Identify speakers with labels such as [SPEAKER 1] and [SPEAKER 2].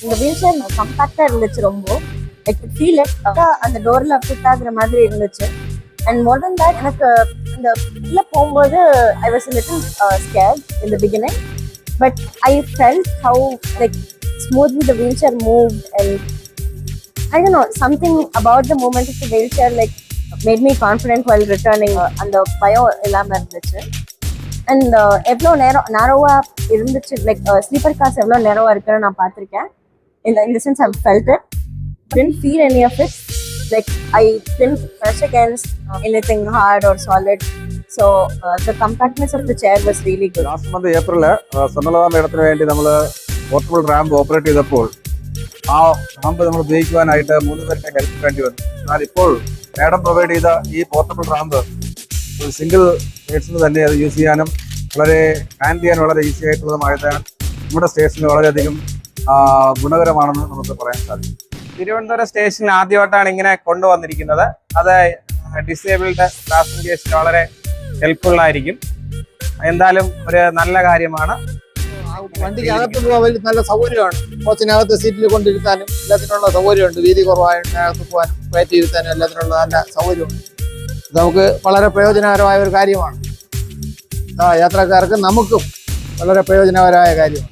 [SPEAKER 1] இந்த wheel chair கம்பாக்டா இருந்துச்சு ரொம்ப. I could feel it. அந்த டோர்ல ஃபிட் ஆகுற மாதிரி இருந்துச்சு. அண்ட் மோர் தென் தட் எனக்கு இந்த உள்ள போகும்போது I was little scared in the beginning, but I felt how like smoothly the wheelchair moved, and I don't know, something about the movement of the wheelchair like made me confident while returning. And the bio எல்லாமே இருந்துச்சு. And எவ்வளோ நேரோவா இருந்துச்சு, like sleeper class எவ்வளோ நேரோவா இருக்குன்னு நான் பார்த்துருக்கேன். In the sense I felt it. Didn't feel any of it. Like I didn't press against anything hard or solid. So the compactness of the chair was really good.
[SPEAKER 2] Last month April സന്നദ്ധ മേഡത്തിന് വേണ്ടി നമ്മൾ portable ramp operate ചെയ്തപ്പോൾ ആ ramp നമ്മൾ ഉപയോഗിക്കുവാനായിട്ട് 3 പേരുടെ help വേണ്ടി വന്നു. എന്നാൽ ഇപ്പോൾ മേഡം പ്രൊവൈഡ് ചെയ്ത ഈ പോർട്ടബിൾ റാമ്പ് ഒരു സിംഗിൾ പേഴ്സണ് തന്നെ അത് യൂസ് ചെയ്യാനും വളരെ ഹാൻഡ് ചെയ്യാൻ വളരെ ഈസി ആയിട്ടുള്ളതുമായതാണ് നമ്മുടെ സ്റ്റേഷനിൽ വളരെയധികം ഗുണകരമാണെന്ന് നമുക്ക് പറയാൻ സാധിക്കും.
[SPEAKER 3] തിരുവനന്തപുരം സ്റ്റേഷനിൽ ആദ്യമായിട്ടാണ് ഇങ്ങനെ കൊണ്ടുവന്നിരിക്കുന്നത്. അത് ഡിസേബിൾഡ് പാസഞ്ചേഴ്സിന് വളരെ ഹെൽപ്ഫുൾ ആയിരിക്കും. എന്തായാലും ഒരു നല്ല കാര്യമാണ്.
[SPEAKER 4] വണ്ടിക്ക് അകത്ത് പോകാൻ നല്ല സൗകര്യമാണ്. കോച്ചിനകത്ത് സീറ്റിൽ കൊണ്ടിരുത്താനും എല്ലാത്തിനുള്ള സൗകര്യമുണ്ട്. വീതി കുറവായിട്ട് അകത്ത് പോകാനും കയറ്റി ഇരുത്താനും എല്ലാത്തിനുള്ള നല്ല സൗകര്യമുണ്ട്. നമുക്ക് വളരെ പ്രയോജനകരമായ ഒരു കാര്യമാണ്. യാത്രക്കാർക്ക് നമുക്കും വളരെ പ്രയോജനകരമായ കാര്യമാണ്.